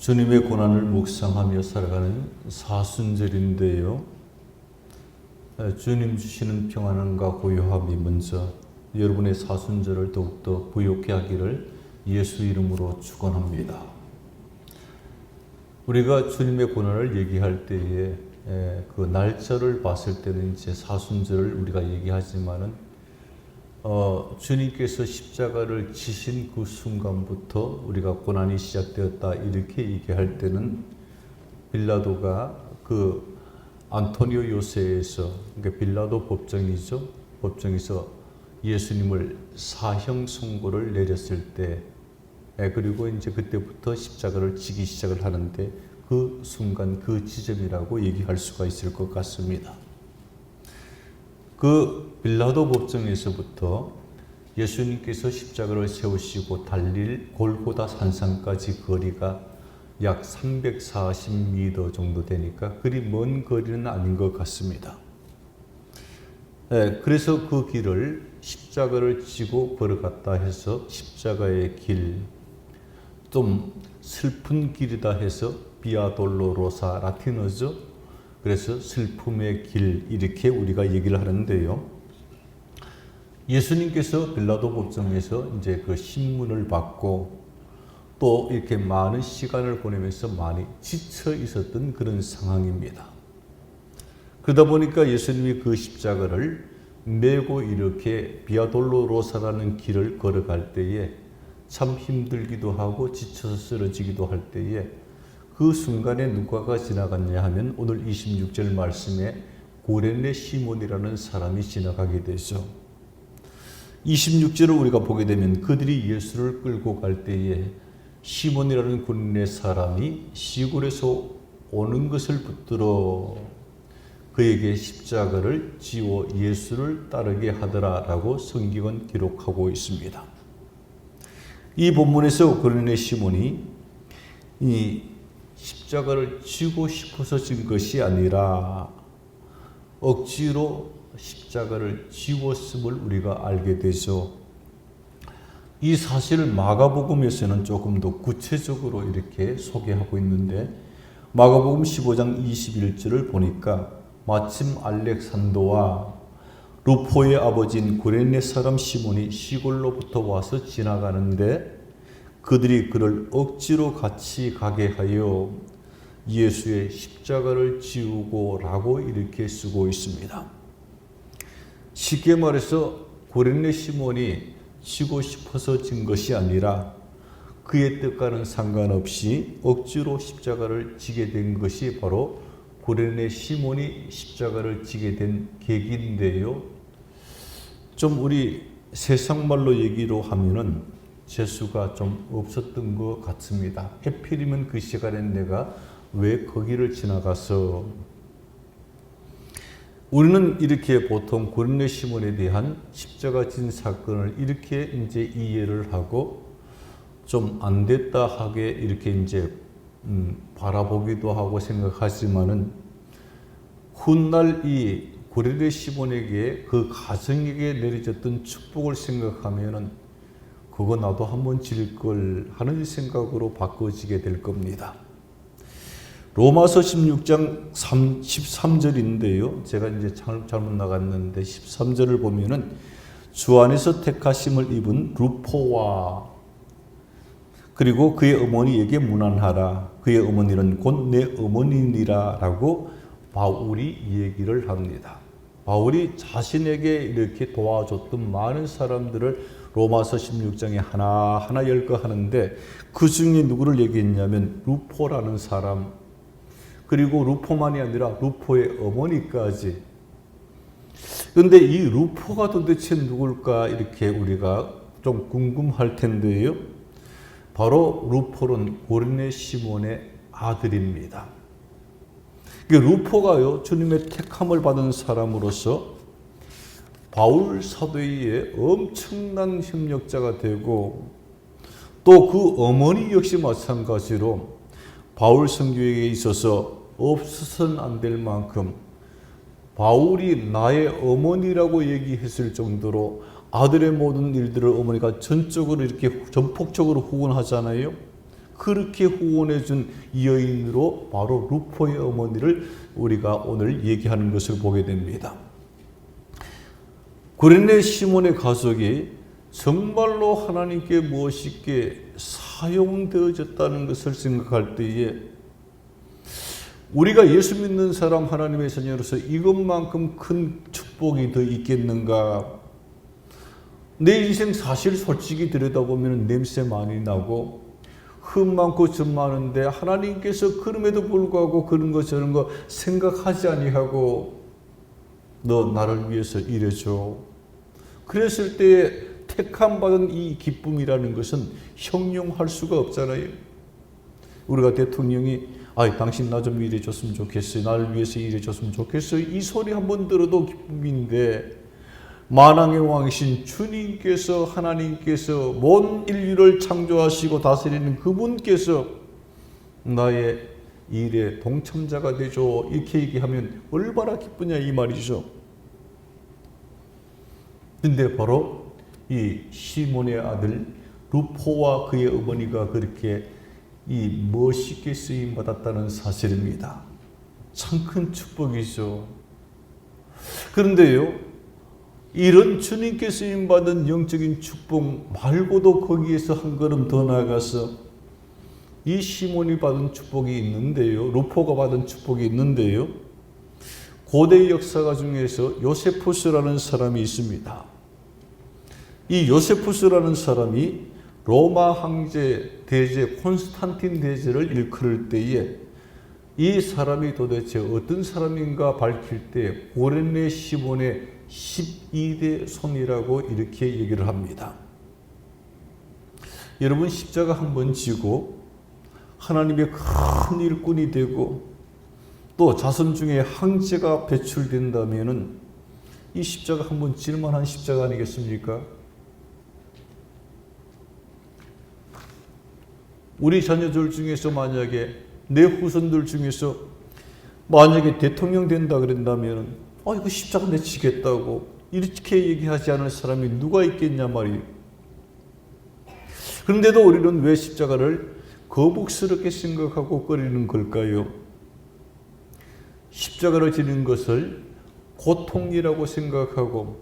주님의 고난을 묵상하며 살아가는 사순절인데요. 주님 주시는 평안함과 고요함이 먼저 여러분의 사순절을 더욱더 부욕해 하기를 예수 이름으로 축원합니다. 우리가 주님의 고난을 얘기할 때에 그 날짜를 봤을 때는 이제 사순절을 우리가 얘기하지만은 주님께서 십자가를 지신 그 순간부터 우리가 고난이 시작되었다 이렇게 얘기할 때는 빌라도가 그 안토니오 요새에서, 그러니까 빌라도 법정이죠. 법정에서 예수님을 사형 선고를 내렸을 때, 그리고 이제 그때부터 십자가를 지기 시작을 하는데 그 순간 그 지점이라고 얘기할 수가 있을 것 같습니다. 그 빌라도 법정에서부터 예수님께서 십자가를 세우시고 달릴 골고다 산상까지 거리가 약 340m 정도 되니까 그리 먼 거리는 아닌 것 같습니다. 그래서 그 길을 십자가를 지고 걸어갔다 해서 십자가의 길, 좀 슬픈 길이다 해서 비아 돌로로사, 라틴어죠. 그래서 슬픔의 길 이렇게 우리가 얘기를 하는데요. 예수님께서 빌라도 법정에서 이제 그 신문을 받고 또 이렇게 많은 시간을 보내면서 많이 지쳐 있었던 그런 상황입니다. 그러다 보니까 예수님이 그 십자가를 메고 이렇게 비아 돌로로사라는 길을 걸어갈 때에 참 힘들기도 하고 지쳐서 쓰러지기도 할 때에 그 순간에 누가가 지나갔냐 하면 오늘 26절 말씀에 고레네 시몬이라는 사람이 지나가게 되죠. 26절을 우리가 보게 되면 그들이 예수를 끌고 갈 때에 시몬이라는 고레네 사람이 시골에서 오는 것을 붙들어 그에게 십자가를 지워 예수를 따르게 하더라라고 성경은 기록하고 있습니다. 이 본문에서 고레네 시몬이 이 십자가를 지고 싶어서 진 것이 아니라 억지로 십자가를 지웠음을 우리가 알게 되죠. 이 사실을 마가복음에서는 조금 더 구체적으로 이렇게 소개하고 있는데 마가복음 15장 21절을 보니까 마침 알렉산더와 루포의 아버지인 구레네 사람 시몬이 시골로부터 와서 지나가는데 그들이 그를 억지로 같이 가게 하여 예수의 십자가를 지우고 라고 이렇게 쓰고 있습니다. 쉽게 말해서 고레네 시몬이 지고 싶어서 진 것이 아니라 그의 뜻과는 상관없이 억지로 십자가를 지게 된 것이 바로 고레네 시몬이 십자가를 지게 된 계기인데요. 좀 우리 세상말로 얘기로 하면은 재수가 좀 없었던 것 같습니다. 하필이면 그 시간에 내가 왜 거기를 지나가서. 우리는 이렇게 보통 고레네 시몬에 대한 십자가 진 사건을 이렇게 이제 이해를 하고 좀 안 됐다 하게 이렇게 이제 바라보기도 하고 생각하지만은 훗날 이 고레네 시몬에게 그 가정에게 내려졌던 축복을 생각하면은 그거 나도 한번 질 걸 하는 생각으로 바꿔지게 될 겁니다. 로마서 16장 13절인데요. 제가 이제 잘못 나갔는데 13절을 보면은 주 안에서 택하심을 입은 루포와 그리고 그의 어머니에게 문안하라. 그의 어머니는 곧 내 어머니니라 라고 바울이 얘기를 합니다. 바울이 자신에게 이렇게 도와줬던 많은 사람들을 로마서 16장에 하나하나 열거하는데 그 중에 누구를 얘기했냐면 루포라는 사람, 그리고 루포만이 아니라 루포의 어머니까지. 그런데 이 루포가 도대체 누굴까 이렇게 우리가 좀 궁금할 텐데요. 바로 루포는 고레네 시몬의 아들입니다. 루포가요, 주님의 택함을 받은 사람으로서 바울 사도의 엄청난 협력자가 되고 또 그 어머니 역시 마찬가지로 바울 선교에 있어서 없어서는 안 될 만큼 바울이 나의 어머니라고 얘기했을 정도로 아들의 모든 일들을 어머니가 전적으로 이렇게 전폭적으로 후원하잖아요. 그렇게 후원해 준 여인으로 바로 루포의 어머니를 우리가 오늘 얘기하는 것을 보게 됩니다. 구레네 시몬의 가족이 정말로 하나님께 멋있게 사용되어졌다는 것을 생각할 때에 우리가 예수 믿는 사람 하나님의 자녀로서 이것만큼 큰 축복이 더 있겠는가? 내 인생 사실 솔직히 들여다보면 냄새 많이 나고 흠 많고 점 많은데 하나님께서 그럼에도 불구하고 그런 거 저런 거 생각하지 아니하고 너 나를 위해서 이래줘. 그랬을 때에 택함 받은 이 기쁨이라는 것은 형용할 수가 없잖아요. 우리가 대통령이 당신 나 좀 이래줬으면 좋겠어요. 나를 위해서 이래줬으면 좋겠어요. 이 소리 한번 들어도 기쁨인데 만왕의 왕이신 주님께서 하나님께서 온 인류를 창조하시고 다스리는 그분께서 나의 일에 동참자가 되죠. 이렇게 얘기하면 얼마나 기쁘냐 이 말이죠. 근데 바로 이 시몬의 아들 루포와 그의 어머니가 그렇게 이 멋있게 쓰임 받았다는 사실입니다. 참 큰 축복이죠. 그런데요, 이런 주님께 쓰임 받은 영적인 축복 말고도 거기에서 한 걸음 더 나아가서 이 시몬이 받은 축복이 있는데요, 루포가 받은 축복이 있는데요, 고대 역사가 중에서 요세푸스라는 사람이 있습니다. 이 요세푸스라는 사람이 로마 황제 대제 콘스탄틴 대제를 일컬을 때에 이 사람이 도대체 어떤 사람인가 밝힐 때 구레네 시몬의 12대 손이라고 이렇게 얘기를 합니다. 여러분 십자가 한번 지고 하나님의 큰 일꾼이 되고 또 자손 중에 황제가 배출된다면은 이 십자가 한번 질 만한 십자가 아니겠습니까? 우리 자녀들 중에서 만약에 내 후손들 중에서 만약에 대통령 된다 그런다면 이거 십자가 내치겠다고 이렇게 얘기하지 않을 사람이 누가 있겠냐 말이에요. 그런데도 우리는 왜 십자가를 거북스럽게 생각하고 꺼리는 걸까요? 십자가를 지는 것을 고통이라고 생각하고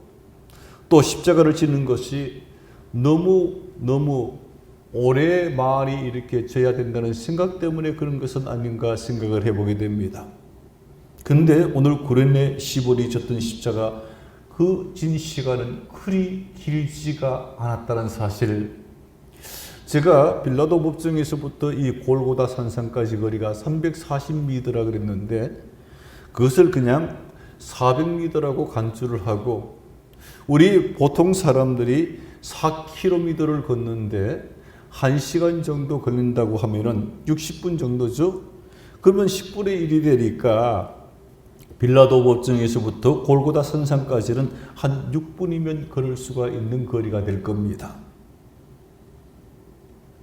또 십자가를 지는 것이 너무 오래 많이 이렇게 져야 된다는 생각 때문에 그런 것은 아닌가 생각을 해보게 됩니다. 근데 오늘 구레네 시몬이 졌던 십자가 그 진 시간은 그리 길지가 않았다는 사실을 제가 빌라도 법정에서부터 이 골고다 산상까지 거리가 340m라 그랬는데 그것을 그냥 400m라고 간주를 하고 우리 보통 사람들이 4km를 걷는데 1시간 정도 걸린다고 하면은 60분 정도죠. 그러면 10분의 1이 되니까 빌라도 법정에서부터 골고다 산상까지는 한 6분이면 걸을 수가 있는 거리가 될 겁니다.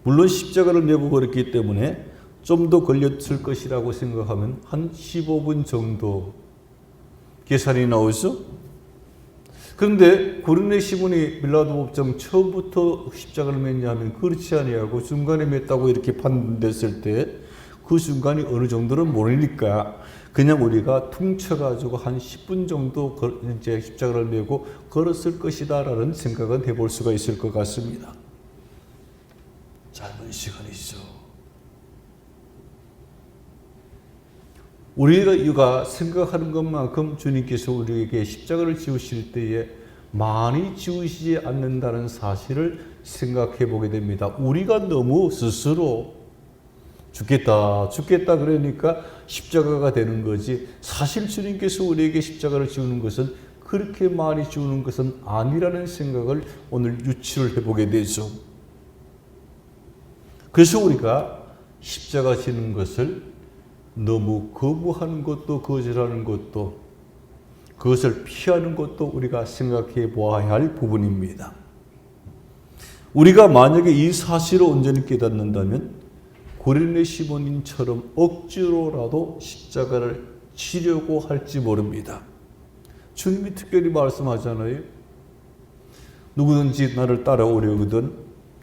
물론 십자가를 메고 걸었기 때문에 좀 더 걸렸을 것이라고 생각하면 한 15분 정도 계산이 나오죠. 그런데 구레네 시몬이 빌라도 법정 처음부터 십자가를 맸냐 하면 그렇지 아니하고 중간에 맸다고 이렇게 판단됐을 때 그 순간이 어느 정도는 모르니까 그냥 우리가 퉁쳐가지고 한 10분 정도 이제 십자가를 메고 걸었을 것이다 라는 생각은 해볼 수가 있을 것 같습니다. 짧은 시간이죠. 우리가 생각하는 것만큼 주님께서 우리에게 십자가를 지으실 때에 많이 지으시지 않는다는 사실을 생각해 보게 됩니다. 우리가 너무 스스로 죽겠다 그러니까 십자가가 되는 거지 사실 주님께서 우리에게 십자가를 지우는 것은 그렇게 많이 지우는 것은 아니라는 생각을 오늘 유추를 해보게 되죠. 그래서 우리가 십자가 지는 것을 너무 거부하는 것도 거절하는 것도 그것을 피하는 것도 우리가 생각해 보아야 할 부분입니다. 우리가 만약에 이 사실을 온전히 깨닫는다면 구레네 시몬인처럼 억지로라도 십자가를 지려고 할지 모릅니다. 주님이 특별히 말씀하잖아요. 누구든지 나를 따라오려거든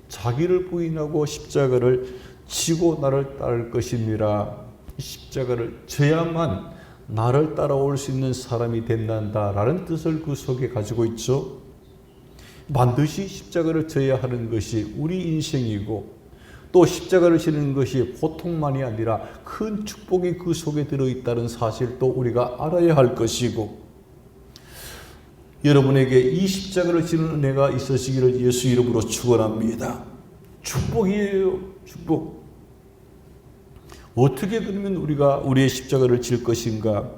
자기를 부인하고 십자가를 지고 나를 따를 것임이라. 십자가를 져야만 나를 따라올 수 있는 사람이 된다라는 뜻을 그 속에 가지고 있죠. 반드시 십자가를 져야 하는 것이 우리 인생이고, 또 십자가를 지는 것이 고통만이 아니라 큰 축복이 그 속에 들어있다는 사실도 우리가 알아야 할 것이고, 여러분에게 이 십자가를 지는 은혜가 있으시기를 예수 이름으로 축원합니다. 축복이에요. 축복. 어떻게 그러면 우리가 우리의 십자가를 질 것인가?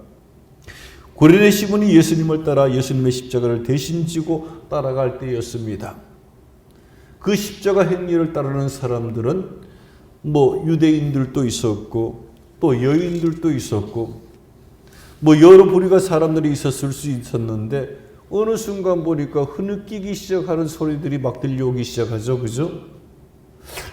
고레네 시몬이 예수님을 따라 예수님의 십자가를 대신 지고 따라갈 때였습니다. 그 십자가 행위를 따르는 사람들은 유대인들도 있었고, 또 여인들도 있었고, 여러 부류가 사람들이 있었을 수 있었는데, 어느 순간 보니까 흐느끼기 시작하는 소리들이 막 들려오기 시작하죠. 그죠?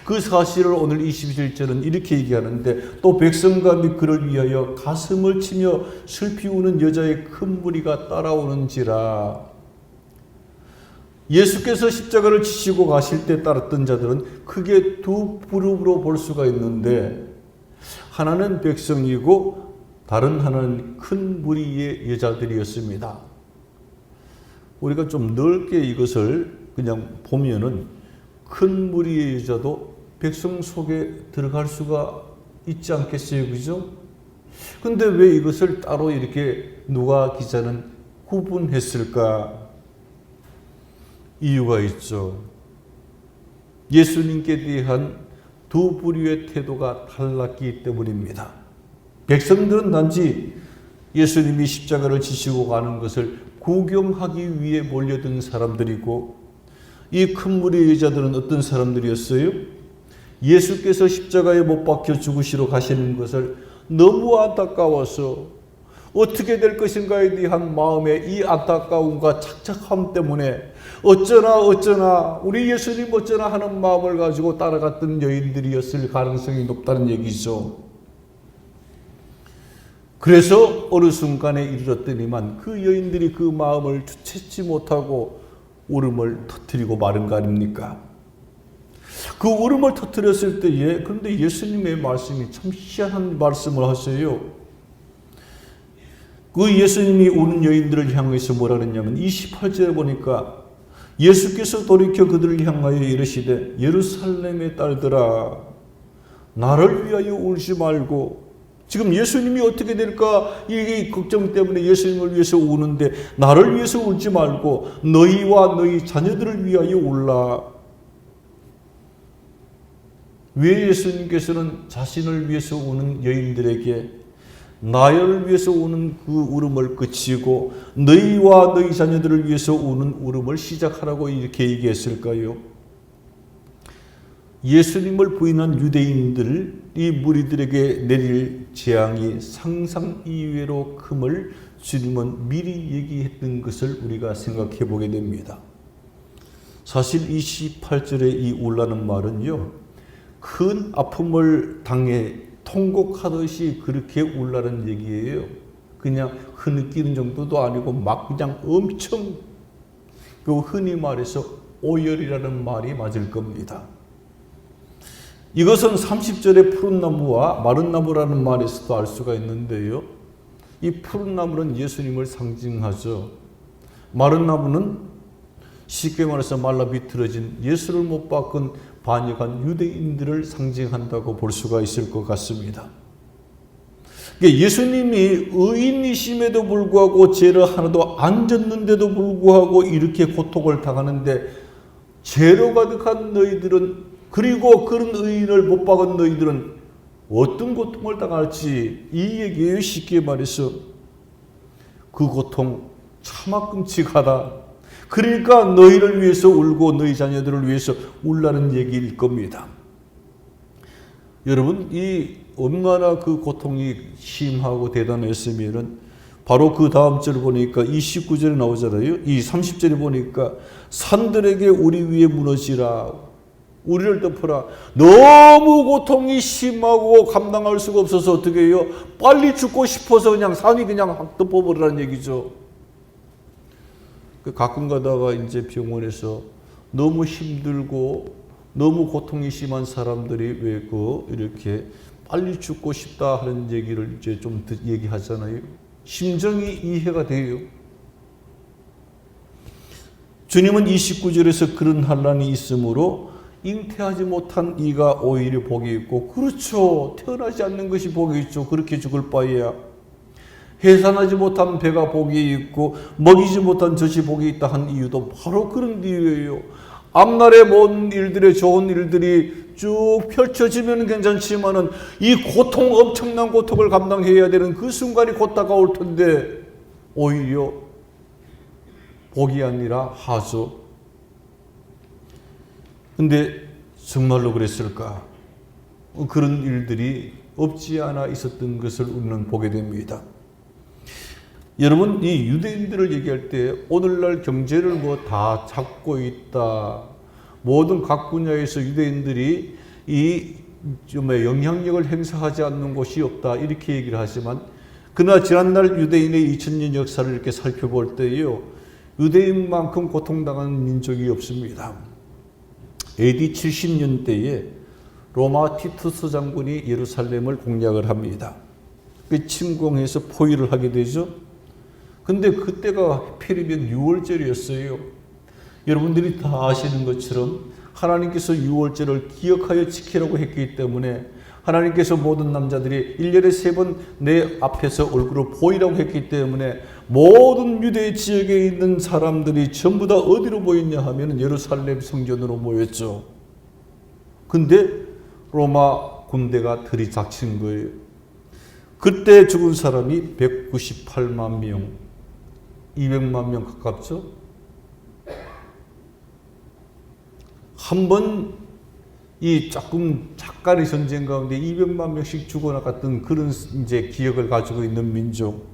그 사실을 오늘 21절은 이렇게 얘기하는데, 또 백성과 및 그를 위하여 가슴을 치며 슬피 우는 여자의 큰 무리가 따라오는지라. 예수께서 십자가를 지시고 가실 때 따랐던 자들은 크게 두 그룹으로 볼 수가 있는데, 하나는 백성이고 다른 하나는 큰 무리의 여자들이었습니다. 우리가 좀 넓게 이것을 그냥 보면은 큰 무리의 여자도 백성 속에 들어갈 수가 있지 않겠어요? 그죠? 근데 왜 이것을 따로 이렇게 누가 기자는 구분했을까? 이유가 있죠. 예수님께 대한 두 부류의 태도가 달랐기 때문입니다. 백성들은 단지 예수님이 십자가를 지시고 가는 것을 구경하기 위해 몰려든 사람들이고, 이 큰 무리의 여자들은 어떤 사람들이었어요? 예수께서 십자가에 못 박혀 죽으시러 가시는 것을 너무 안타까워서 어떻게 될 것인가에 대한 마음의 이 안타까움과 착착함 때문에 어쩌나 우리 예수님 어쩌나 하는 마음을 가지고 따라갔던 여인들이었을 가능성이 높다는 얘기죠. 그래서 어느 순간에 이르렀더니만 그 여인들이 그 마음을 주체치 못하고 울음을 터뜨리고 마른 거 아닙니까? 그 울음을 터뜨렸을 때에, 그런데 예수님의 말씀이 참 희한한 말씀을 하세요. 그 예수님이 우는 여인들을 향해서 뭐라 그랬냐면 28절에 보니까 예수께서 돌이켜 그들을 향하여 이르시되 예루살렘의 딸들아 나를 위하여 울지 말고. 지금 예수님이 어떻게 될까 이 걱정 때문에 예수님을 위해서 우는데, 나를 위해서 울지 말고 너희와 너희 자녀들을 위하여 울라. 왜 예수님께서는 자신을 위해서 우는 여인들에게 나를 위해서 우는 그 울음을 그치고 너희와 너희 자녀들을 위해서 우는 울음을 시작하라고 이렇게 얘기했을까요? 예수님을 부인한 유대인들이 무리들에게 내릴 재앙이 상상 이외로 큼을 주님은 미리 얘기했던 것을 우리가 생각해 보게 됩니다. 사실 28절에 이 울라는 말은요, 큰 아픔을 당해 통곡하듯이 그렇게 울라는 얘기예요. 그냥 흐느끼는 정도도 아니고 막 그냥 엄청, 그 흔히 말해서 오열이라는 말이 맞을 겁니다. 이것은 30절의 푸른 나무와 마른 나무라는 말에서도 알 수가 있는데요. 이 푸른 나무는 예수님을 상징하죠. 마른 나무는 쉽게 말해서 말라 비틀어진 예수를 못 박은 반역한 유대인들을 상징한다고 볼 수가 있을 것 같습니다. 예수님이 의인이심에도 불구하고 죄를 하나도 안 졌는데도 불구하고 이렇게 고통을 당하는데, 죄로 가득한 너희들은, 그리고 그런 의인을 못 박은 너희들은 어떤 고통을 당할지, 이 얘기예요. 쉽게 말해서 그 고통 차마 끔찍하다. 그러니까 너희를 위해서 울고 너희 자녀들을 위해서 울라는 얘기일 겁니다. 여러분, 이 얼마나 그 고통이 심하고 대단했으면은 바로 그 다음 절 보니까 29절에 나오잖아요. 이 30절에 보니까 산들에게 우리 위에 무너지라, 우리를 덮어라. 너무 고통이 심하고 감당할 수가 없어서 어떻게 해요? 빨리 죽고 싶어서 그냥 산이 그냥 확 덮어버리라는 얘기죠. 가끔 가다가 이제 병원에서 너무 힘들고 너무 고통이 심한 사람들이 왜 이렇게 빨리 죽고 싶다 하는 얘기를 이제 좀 얘기하잖아요. 심정이 이해가 돼요. 주님은 29절에서 그런 환난이 있으므로 잉태하지 못한 이가 오히려 복이 있고, 그렇죠. 태어나지 않는 것이 복이 있죠. 그렇게 죽을 바에야. 해산하지 못한 배가 복이 있고 먹이지 못한 젖이 복이 있다 한 이유도 바로 그런 이유예요. 앞날의 모든 일들의 좋은 일들이 쭉 펼쳐지면 괜찮지만은 이 고통, 엄청난 고통을 감당해야 되는 그 순간이 곧 다가올 텐데 오히려 복이 아니라 하죠. 근데 정말로 그랬을까? 그런 일들이 없지 않아 있었던 것을 우리는 보게 됩니다. 여러분, 이 유대인들을 얘기할 때 오늘날 경제를 뭐 다 잡고 있다. 모든 각 분야에서 유대인들이 이 영향력을 행사하지 않는 곳이 없다. 이렇게 얘기를 하지만, 그러나 지난날 유대인의 2000년 역사를 이렇게 살펴볼 때요, 유대인만큼 고통당하는 민족이 없습니다. AD 70년대에 로마 티투스 장군이 예루살렘을 공략을 합니다. 침공해서 포위를 하게 되죠. 근데 그때가 하필이면 6월절이었어요. 여러분들이 다 아시는 것처럼 하나님께서 6월절을 기억하여 지키라고 했기 때문에 하나님께서 모든 남자들이 1년에 3번 내 앞에서 얼굴을 보이라고 했기 때문에 모든 유대 지역에 있는 사람들이 전부 다 어디로 모였냐 하면 예루살렘 성전으로 모였죠. 근데 로마 군대가 들이닥친 거예요. 그때 죽은 사람이 198만 명, 200만 명 가깝죠. 한 번 이 조금 잠깐의 전쟁 가운데 200만 명씩 죽어나갔던 그런 이제 기억을 가지고 있는 민족.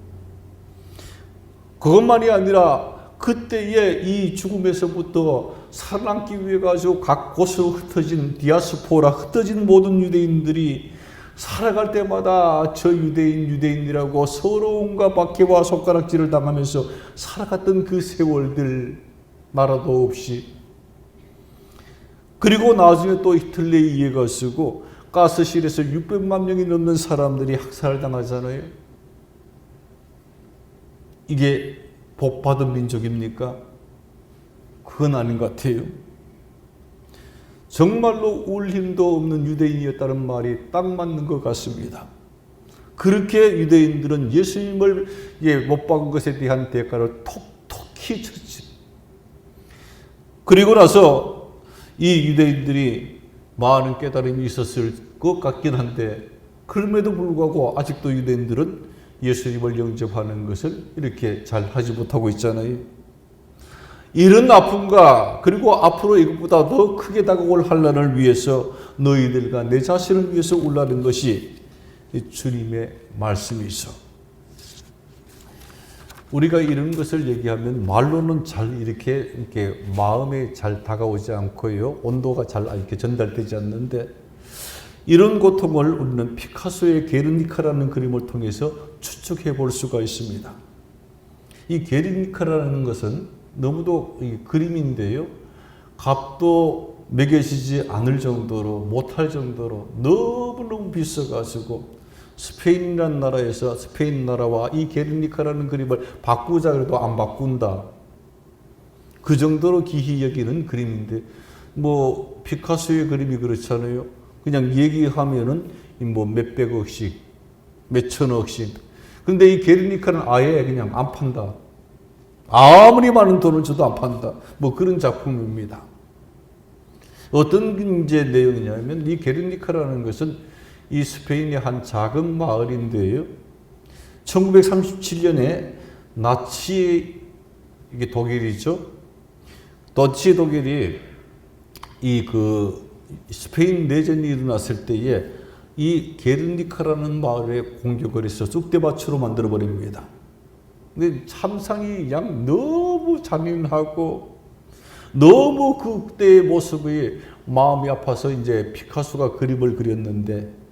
그것만이 아니라 그때의 이 죽음에서부터 살아남기 위해 가지고 각 곳으로 흩어진 디아스포라, 흩어진 모든 유대인들이 살아갈 때마다 저 유대인이라고 서로 온갖 박해와 손가락질을 당하면서 살아갔던 그 세월들 나라도 없이, 그리고 나중에 또 히틀러에 의해가지고 가스실에서 600만 명이 넘는 사람들이 학살을 당하잖아요. 이게 복받은 민족입니까? 그건 아닌 것 같아요. 정말로 울 힘도 없는 유대인이었다는 말이 딱 맞는 것 같습니다. 그렇게 유대인들은 예수님을 못 박은 것에 대한 대가를 톡톡히 쳤지. 그리고 나서 이 유대인들이 많은 깨달음이 있었을 것 같긴 한데, 그럼에도 불구하고 아직도 유대인들은 예수님을 영접하는 것을 이렇게 잘 하지 못하고 있잖아요. 이런 아픔과 그리고 앞으로 이것보다 더 크게 다가올 환난을 위해서 너희들과 내 자신을 위해서 울라는 것이 주님의 말씀이죠. 우리가 이런 것을 얘기하면 말로는 잘 이렇게 마음에 잘 다가오지 않고요, 온도가 잘 이렇게 전달되지 않는데, 이런 고통을 우리는 피카소의 게르니카라는 그림을 통해서 추측해 볼 수가 있습니다. 이 게르니카라는 것은 너무도 그림인데요, 값도 매겨지지 않을 정도로, 못할 정도로 너무너무 비싸가지고 스페인이라는 나라에서 스페인 나라와 이 게르니카라는 그림을 바꾸자 그래도 안 바꾼다. 그 정도로 귀히 여기는 그림인데, 뭐 피카소의 그림이 그렇잖아요. 그냥 얘기하면은 뭐 몇백억씩, 몇천억씩. 근데 이 게르니카는 아예 그냥 안 판다. 아무리 많은 돈을 줘도 안 판다. 뭐 그런 작품입니다. 어떤 이제 내용이냐면, 이 게르니카라는 것은 이 스페인의 한 작은 마을인데요, 1937년에 나치, 이게 독일이죠. 나치 독일이 스페인 내전이 일어났을 때에 이 게르니카라는 마을에 공격을 해서 쑥대밭으로 만들어 버립니다. 근데 참상이 너무 잔인하고 너무 그때의 모습이 마음이 아파서 이제 피카소가 그림을 그렸는데,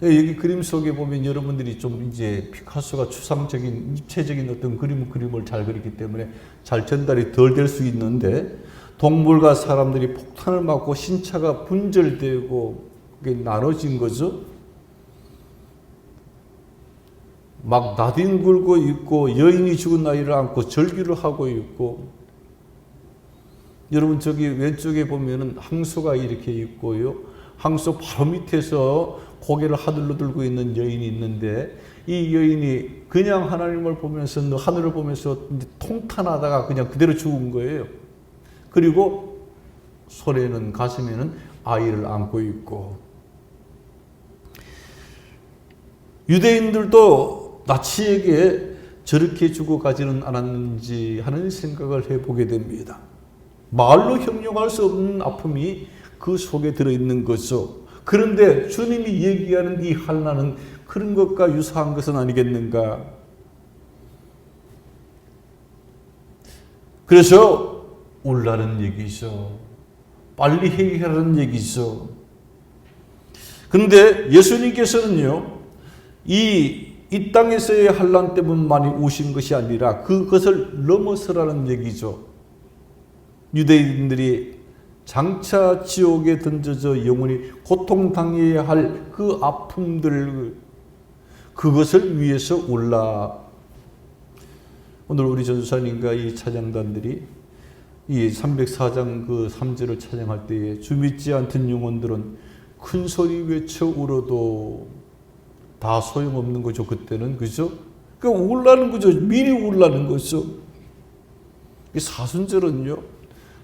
여기 그림 속에 보면 여러분들이 좀 이제 피카소가 추상적인, 입체적인 어떤 그림을 잘 그리기 때문에 잘 전달이 덜 될 수 있는데, 동물과 사람들이 폭탄을 맞고 신차가 분절되고 그게 나눠진 거죠. 막 나뒹굴고 있고 여인이 죽은 아이를 안고 절규를 하고 있고, 여러분 저기 왼쪽에 보면은 항소가 이렇게 있고요. 항소 바로 밑에서 고개를 하늘로 들고 있는 여인이 있는데, 이 여인이 그냥 하나님을 보면서, 하늘을 보면서 통탄하다가 그냥 그대로 죽은 거예요. 그리고 손에는, 가슴에는 아이를 안고 있고, 유대인들도 나치에게 저렇게 죽어가지는 않았는지 하는 생각을 해보게 됩니다. 말로 형용할 수 없는 아픔이 그 속에 들어있는 거죠. 그런데 주님이 얘기하는 이 환난은 그런 것과 유사한 것은 아니겠는가? 그래서 울라는 얘기죠. 빨리 해결하라는 얘기죠. 그런데 예수님께서는요, 이 땅에서의 환난 때문만이 우신 것이 아니라 그것을 넘어서라는 얘기죠. 유대인들이 장차 지옥에 던져져 영원히 고통당해야 할 그 아픔들, 그것을 위해서 울라. 오늘 우리 전도사님과 이 찬양단들이 이 304장 그 3절을 찬양할 때에 주 믿지 않던 영혼들은 큰 소리 외쳐 울어도 다 소용없는 거죠. 그때는. 그죠? 그러니까 울라는 거죠. 미리 울라는 거죠. 이 사순절은요,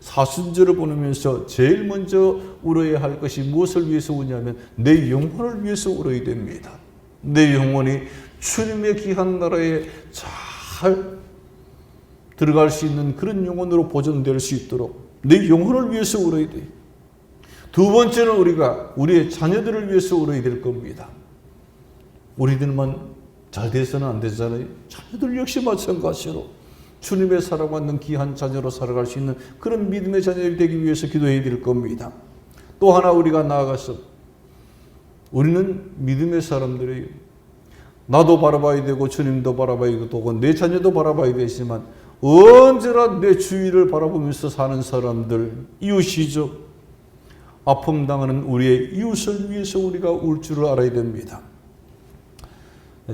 사순절을 보내면서 제일 먼저 울어야 할 것이 무엇을 위해서 우냐면 내 영혼을 위해서 울어야 됩니다. 내 영혼이 주님의 귀한 나라에 잘 들어갈 수 있는 그런 영혼으로 보존될 수 있도록 내 영혼을 위해서 울어야 돼요. 두 번째는 우리가 우리의 자녀들을 위해서 울어야 될 겁니다. 우리들만 잘 돼서는 안 되잖아요. 자녀들 역시 마찬가지로 주님의 사랑받는 귀한 자녀로 살아갈 수 있는 그런 믿음의 자녀들이 되기 위해서 기도해야 될 겁니다. 또 하나 우리가 나아가서, 우리는 믿음의 사람들이에요. 나도 바라봐야 되고 주님도 바라봐야 되고 내 자녀도 바라봐야 되지만 언제나 내 주위를 바라보면서 사는 사람들, 이웃이죠. 아픔 당하는 우리의 이웃을 위해서 우리가 울 줄을 알아야 됩니다.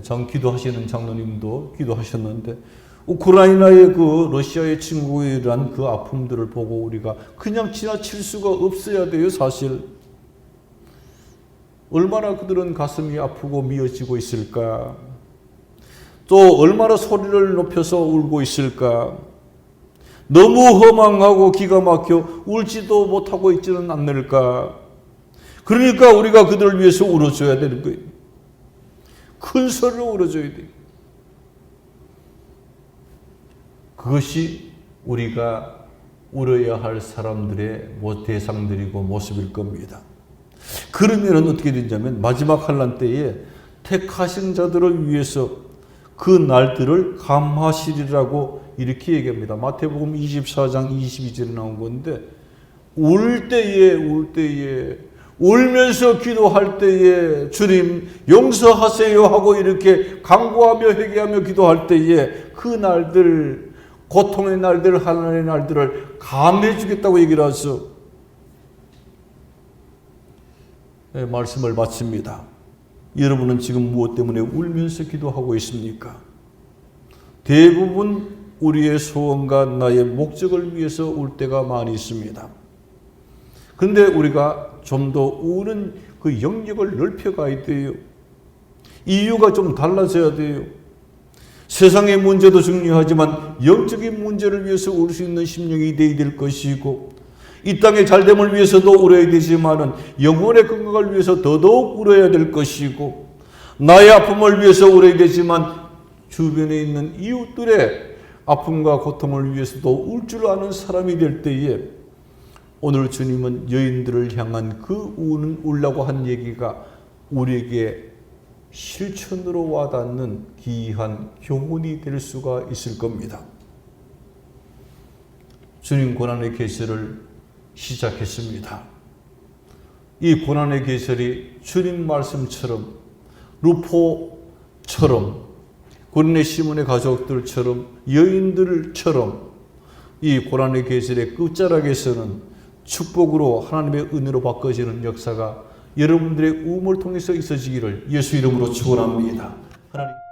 참 기도하시는 장로님도 기도하셨는데, 우크라이나의 그 러시아의 침공에 대한 그 아픔들을 보고 우리가 그냥 지나칠 수가 없어야 돼요. 사실 얼마나 그들은 가슴이 아프고 미어지고 있을까, 또 얼마나 소리를 높여서 울고 있을까. 너무 허망하고 기가 막혀 울지도 못하고 있지는 않을까. 그러니까 우리가 그들을 위해서 울어줘야 되는 거예요. 큰 소리로 울어줘야 돼요. 그것이 우리가 울어야 할 사람들의 대상들이고 모습일 겁니다. 그러면 어떻게 되냐면 마지막 환난 때에 택하신 자들을 위해서 그 날들을 감하시리라고 이렇게 얘기합니다. 마태복음 24장 22절에 나온 건데, 울 때에 울면서 기도할 때에 주님 용서하세요 하고 이렇게 간구하며 회개하며 기도할 때에 그 날들, 고통의 날들, 하나님의 날들을 감해 주겠다고 얘기를 하죠. 네, 말씀을 마칩니다. 여러분은 지금 무엇 때문에 울면서 기도하고 있습니까? 대부분 우리의 소원과 나의 목적을 위해서 울 때가 많이 있습니다. 그런데 우리가 좀 더 우는 그 영역을 넓혀가야 돼요. 이유가 좀 달라져야 돼요. 세상의 문제도 중요하지만 영적인 문제를 위해서 울 수 있는 심령이 되어야 될 것이고, 이 땅의 잘됨을 위해서도 울어야 되지만은 영혼의 건강을 위해서 더더욱 울어야 될 것이고, 나의 아픔을 위해서 울어야 되지만 주변에 있는 이웃들의 아픔과 고통을 위해서도 울 줄 아는 사람이 될 때에, 오늘 주님은 여인들을 향한 그 울라고 한 얘기가 우리에게 실천으로 와닿는 귀한 교훈이 될 수가 있을 겁니다. 주님 고난의 계절을 시작했습니다. 이 고난의 계절이 주님 말씀처럼, 루포처럼, 고린의 시몬의 가족들처럼, 여인들처럼 이 고난의 계절의 끝자락에서는 축복으로 하나님의 은혜로 바꿔지는 역사가 여러분들의 우음을 통해서 있어지기를 예수 이름으로 축원합니다. 하나님.